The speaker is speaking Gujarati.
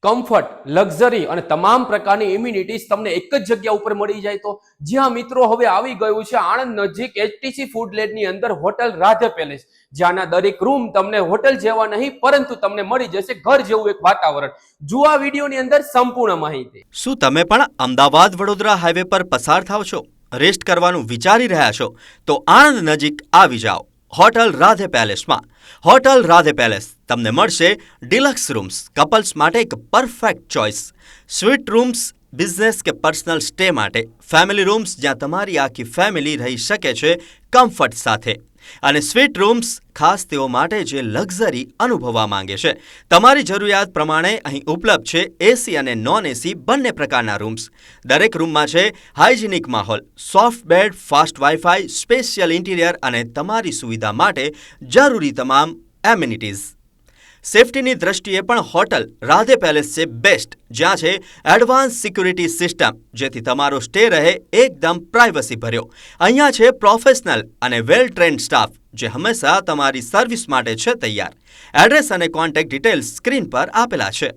કમ્ફર્ટ, લક્ઝરી અને તમામ પ્રકારની ઇમ્યુનિટીઝ તમને એક જ જગ્યા ઉપર મળી જાય તો જ્યાં મિત્રો હવે આવી ગયું છે આણંદ નજીક એચટીસી ફૂડલેન્ડની અંદર હોટલ રાધે પેલેસ, જ્યાંના દરેક રૂમ તમને હોટલ જેવા નહીં પરંતુ તમને મળી જશે ઘર જેવું એક વાતાવરણ. જુઓ આ વિડીયોની અંદર સંપૂર્ણ માહિતી. શું તમે પણ અમદાવાદ વડોદરા હાઈવે પર પસાર થાવ છો, રેસ્ટ કરવાનું વિચારી રહ્યા છો તો આણંદ નજીક આવી જાઓ હોટલ રાધે પેલેસમાં. હોટલ રાધે પેલેસ તમને મળશે ડિલક્સ રૂમ્સ, કપલ્સ માટે એક perfect choice, suite rooms business કે પર્સનલ સ્ટે માટે, ફેમિલી રૂમ્સ જ્યાં તમારી આખી ફેમિલી રહી શકે છે કમ્ફર્ટ સાથે, અને સ્વીટ રૂમ્સ ખાસ તેઓ માટે જે લક્ઝરી અનુભવવા માંગે છે. તમારી જરૂરિયાત પ્રમાણે અહીં ઉપલબ્ધ છે એસી અને નોન એસી બંને પ્રકારના રૂમ્સ. દરેક રૂમમાં છે હાઇજેનિક માહોલ, soft bed, fast wifi, special interior અને તમારી સુવિધા માટે જરૂરી તમામ એમિનિટીઝ. સેફટીની દ્રષ્ટિએ પણ હોટલ રાધે પેલેસ છે બેસ્ટ, જ્યાં છે એડવાન્સ સિક્યુરિટી સિસ્ટમ, જેથી તમારો સ્ટે રહે એકદમ પ્રાઇવસી ભર્યો. અહીંયા છે પ્રોફેશનલ અને વેલ ટ્રેન્ડ સ્ટાફ, જે હંમેશા તમારી સર્વિસ માટે છે તૈયાર. એડ્રેસ અને કોન્ટેક્ટ ડિટેલ્સ સ્ક્રીન પર આપેલા છે.